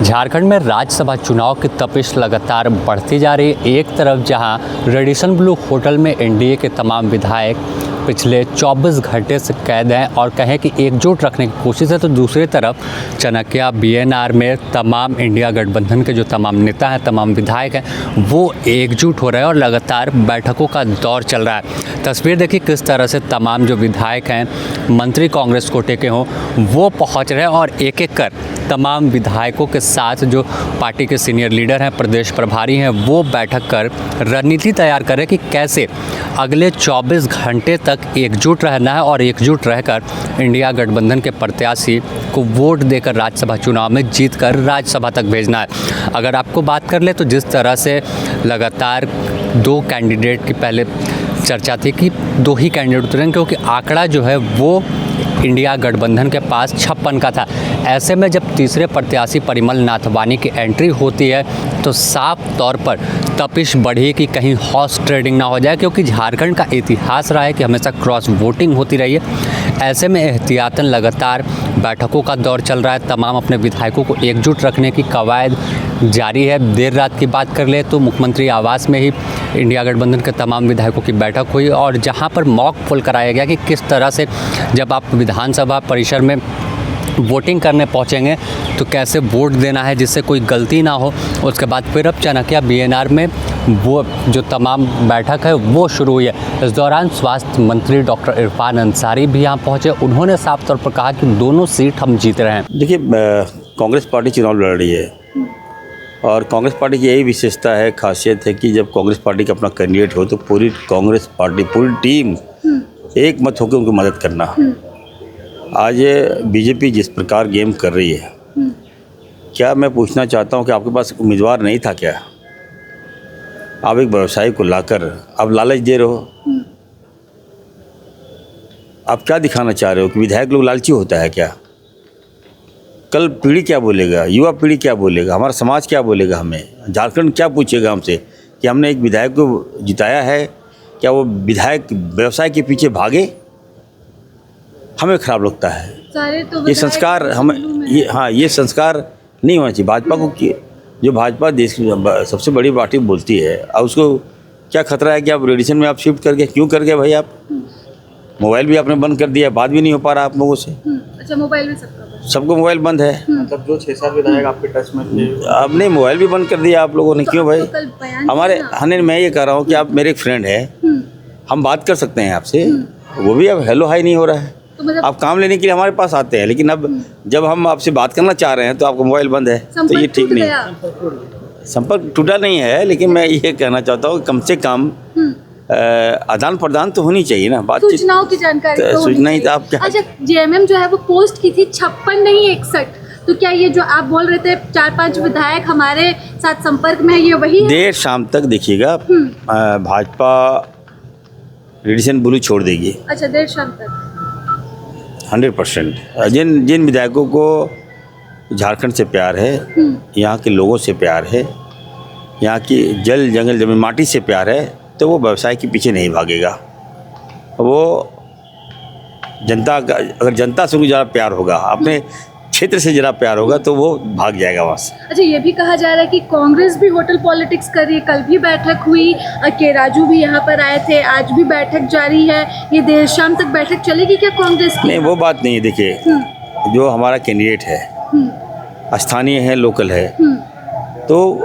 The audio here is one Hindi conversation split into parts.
झारखंड में राज्यसभा चुनाव की तपिश लगातार बढ़ती जा रही है। एक तरफ जहां रेडिसन ब्लू होटल में एनडीए के तमाम विधायक पिछले 24 घंटे से कैद हैं और कहें कि एकजुट रखने की कोशिश है, तो दूसरी तरफ चनकिया बीएनआर में तमाम इंडिया गठबंधन के जो तमाम नेता हैं, तमाम विधायक हैं, वो एकजुट हो रहे हैं और लगातार बैठकों का दौर चल रहा है। तस्वीर देखिए किस तरह से तमाम जो विधायक हैं, मंत्री कांग्रेस कोटे के हों, वो पहुँच रहे हैं और एक एक कर तमाम विधायकों के साथ जो पार्टी के सीनियर लीडर हैं, प्रदेश प्रभारी हैं, वो बैठक कर रणनीति तैयार करें कि कैसे अगले 24 घंटे तक एकजुट रहना है और एकजुट रहकर इंडिया गठबंधन के प्रत्याशी को वोट देकर राज्यसभा चुनाव में जीतकर राज्यसभा तक भेजना है। अगर आपको बात कर ले तो जिस तरह से लगातार दो कैंडिडेट की पहले चर्चा थी कि दो ही कैंडिडेट उतरेंगे, क्योंकि आंकड़ा जो है वो इंडिया गठबंधन के पास 56 का था। ऐसे में जब तीसरे प्रत्याशी परिमल नाथवानी की एंट्री होती है तो साफ तौर पर तपिश बढ़ी कि कहीं हॉर्स ट्रेडिंग ना हो जाए, क्योंकि झारखंड का इतिहास रहा है कि हमेशा क्रॉस वोटिंग होती रही है। ऐसे में एहतियातन लगातार बैठकों का दौर चल रहा है। तमाम अपने विधायकों को एकजुट रखने की कवायद जारी है। देर रात की बात कर ले तो मुख्यमंत्री आवास में ही इंडिया गठबंधन के तमाम विधायकों की बैठक हुई और जहां पर मॉक पोल कराया गया कि किस तरह से जब आप विधानसभा परिसर में वोटिंग करने पहुंचेंगे तो कैसे वोट देना है जिससे कोई गलती ना हो। उसके बाद फिर अब चनकिया बीएनआर में वो जो तमाम बैठक है वो शुरू हुई है। इस दौरान स्वास्थ्य मंत्री डॉक्टर इरफान अंसारी भी यहाँ पहुँचे। उन्होंने साफ तौर पर कहा कि दोनों सीट हम जीत रहे हैं। देखिए, कांग्रेस पार्टी चुनाव लड़ रही है और कांग्रेस पार्टी की यही विशेषता है, खासियत है कि जब कांग्रेस पार्टी का अपना कैंडिडेट हो तो पूरी कांग्रेस पार्टी, पूरी टीम एक मत होकर उनको मदद करना। आज बीजेपी जिस प्रकार गेम कर रही है, क्या मैं पूछना चाहता हूं कि आपके पास उम्मीदवार नहीं था क्या? आप एक व्यवसायी को लाकर आप लालच दे रहे हो। आप क्या दिखाना चाह रहे हो कि विधायक लोग लालची होता है क्या? कल पीढ़ी क्या बोलेगा, युवा पीढ़ी क्या बोलेगा, हमारा समाज क्या बोलेगा, हमें झारखंड क्या पूछेगा हमसे कि हमने एक विधायक को जिताया है, क्या वो विधायक व्यवसाय के पीछे भागे? हमें ख़राब लगता है। तो ये संस्कार हमें ये संस्कार नहीं होना चाहिए भाजपा को। कि जो भाजपा देश की सबसे बड़ी पार्टी बोलती है, अब उसको क्या खतरा है कि आप रेडिसन में आप शिफ्ट करके क्यों कर गए भाई? आप मोबाइल भी आपने बंद कर दिया, बात भी नहीं हो पा रहा आप लोगों से। अच्छा, मोबाइल भी सबको मोबाइल बंद है। मतलब जो 6-7 विधायक आपके टच में थे, आपने मोबाइल भी बंद कर दिया आप लोगों ने। क्यों भाई? हमारे मैं ये कह रहा हूँ कि आप मेरे एक फ्रेंड हैं, हम बात कर सकते हैं आपसे, वो भी अब हेलो हाई नहीं हो रहा है। आप काम लेने के लिए हमारे पास आते हैं, लेकिन अब जब हम आपसे बात करना चाह रहे हैं तो आपका मोबाइल बंद है, तो ये ठीक नहीं है। संपर्क टूटा नहीं है, लेकिन मैं ये कहना चाहता हूँ कम से कम आदान प्रदान तो होनी चाहिए ना, बातचीत, सूचनाओं की जानकारी तो सूचना ही। तो आप क्या? अच्छा, जेएमएम जो है वो पोस्ट की थी 56 नहीं 61, तो क्या ये जो आप बोल रहे थे 4-5 विधायक हमारे साथ संपर्क में है, ये वही है? देर शाम तक देखिएगा भाजपा रेडिसन ब्लू छोड़ देगी। अच्छा, देर शाम तक 100%। जिन विधायकों को झारखंड से प्यार है, यहाँ के लोगों से प्यार है, यहाँ की जल जंगल जमीन माटी से प्यार है, तो वो व्यवसाय के पीछे नहीं भागेगा। वो जनता का, अगर जनता से ज़रा प्यार होगा, अपने क्षेत्र से ज़रा प्यार होगा, तो वो भाग जाएगा वहाँ से। अच्छा, ये भी कहा जा रहा है कि कांग्रेस भी होटल पॉलिटिक्स कर रही है। कल भी बैठक हुई, के राजू भी यहाँ पर आए थे, आज भी बैठक जारी है। ये देर शाम तक बैठक चलेगी क्या कांग्रेस की? नहीं, वो बात नहीं है। देखिए, जो हमारा कैंडिडेट है स्थानीय है, लोकल है, तो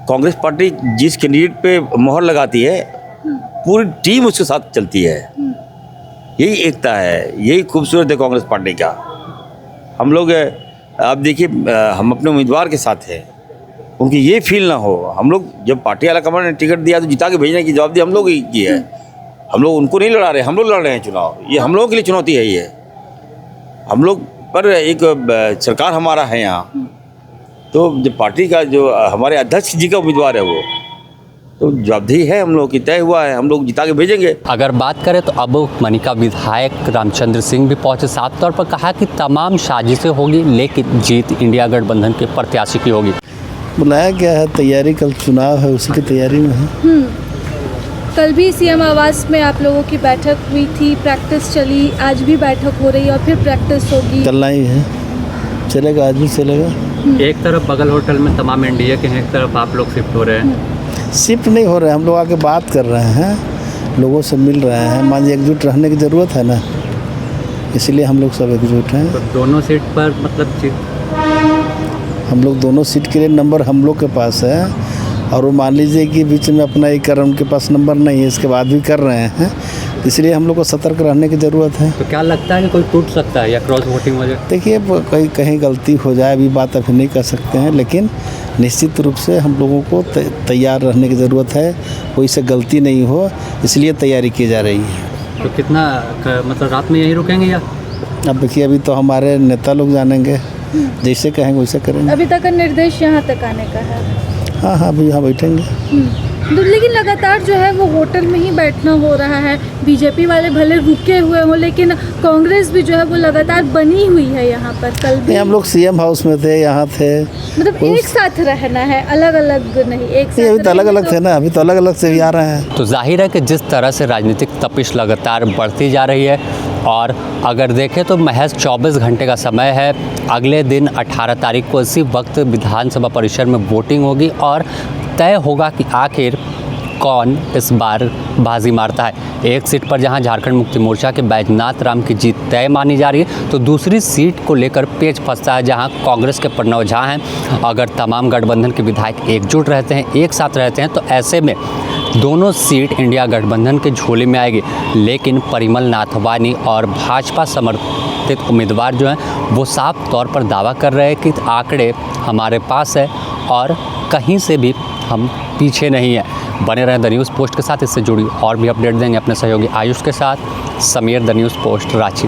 कांग्रेस पार्टी जिस कैंडिडेट पे मोहर लगाती है पूरी टीम उसके साथ चलती है। यही एकता है, यही खूबसूरत है कांग्रेस पार्टी का। हम लोग आप देखिए, हम अपने उम्मीदवार के साथ हैं, उनकी ये फील ना हो। हम लोग जब पार्टी आला कमान ने टिकट दिया तो जिता के भेजने की जवाबदेही हम लोग ही की है। हम लोग उनको नहीं लड़ा रहे, हम लोग लड़ रहे हैं चुनाव। ये हम लोगों के लिए चुनौती है। ये हम लोग पर एक सरकार हमारा है यहाँ, तो जब पार्टी का जो हमारे अध्यक्ष जी का उम्मीदवार है वो, तो जवाबदेही है हम लोग की, तय हुआ है, हम लोग जिता के भेजेंगे। अगर बात करें तो अब मनिका विधायक रामचंद्र सिंह भी पहुंचे। साफ तौर पर कहा कि तमाम साजिशें होगी, लेकिन जीत इंडिया गठबंधन के प्रत्याशी की होगी। बुलाया गया है, तैयारी, कल चुनाव है, उसी की तैयारी में है। कल भी सीएम आवास में आप लोगों की बैठक हुई थी, प्रैक्टिस चली, आज भी बैठक हो रही है और फिर प्रैक्टिस होगी। चलना ही है, चलेगा, आज भी चलेगा। एक तरफ बगल होटल में तमाम एनडीए के हैं, एक तरफ आप लोग शिफ्ट हो रहे हैं। शिफ्ट नहीं हो रहे हैं, हम लोग आके बात कर रहे हैं, लोगों से मिल रहे हैं। मान लीजिए एकजुट रहने की ज़रूरत है ना, इसलिए हम लोग सब एकजुट हैं। तो दोनों सीट पर मतलब हम लोग दोनों सीट के लिए नंबर हम लोग के पास है, और वो मान लीजिए कि बीच में अपना ही कर उनके पास नंबर नहीं है, इसके बाद भी कर रहे हैं, इसलिए हम लोग को सतर्क रहने की ज़रूरत है। तो क्या लगता है कि कोई टूट सकता है या क्रॉस वोटिंग हो जाए? देखिए कहीं गलती हो जाए, अभी बात अभी नहीं कर सकते हैं, लेकिन निश्चित रूप से हम लोगों को तैयार रहने की ज़रूरत है, कोई से गलती नहीं हो, इसलिए तैयारी की जा रही है। तो कितना मतलब रात में यहीं रुकेंगे या? अब देखिए अभी तो हमारे नेता लोग जानेंगे, जैसे कहेंगे वैसे करेंगे। अभी तक का निर्देश यहाँ तक आने का है। हाँ हाँ, अभी यहाँ बैठेंगे। तो लेकिन लगातार जो है वो होटल में ही बैठना हो रहा है। बीजेपी वाले भले रुके हुए हों, लेकिन कांग्रेस भी जो है वो लगातार बनी हुई है यहाँ पर। कल भी हम लोग सीएम हाउस में थे, यहाँ थे, मतलब एक साथ रहना है, अलग अलग नहीं, एक साथ। अभी तो अलग अलग थे ना, अभी तो अलग अलग से भी आ रहे हैं। तो जाहिर है कि जिस तरह से राजनीतिक तपिश लगातार बढ़ती जा रही है, और अगर देखें तो महज 24 घंटे का समय है। अगले दिन 18 तारीख को इसी वक्त विधानसभा परिसर में वोटिंग होगी और तय होगा कि आखिर कौन इस बार बाजी मारता है। एक सीट पर जहां झारखंड मुक्ति मोर्चा के बैजनाथ राम की जीत तय मानी जा रही है, तो दूसरी सीट को लेकर पेच फंसता है जहां कांग्रेस के प्रणव झा हैं। अगर तमाम गठबंधन के विधायक एकजुट रहते हैं, एक साथ रहते हैं, तो ऐसे में दोनों सीट इंडिया गठबंधन के झोले में आएगी। लेकिन परिमल नाथवानी और भाजपा समर्थित उम्मीदवार जो हैं वो साफ तौर पर दावा कर रहे हैं कि आंकड़े हमारे पास है और कहीं से भी हम पीछे नहीं हैं। बने रहें द न्यूज़ पोस्ट के साथ, इससे जुड़ी और भी अपडेट देंगे अपने सहयोगी आयुष के साथ। Sameer, the news post, Ranchi.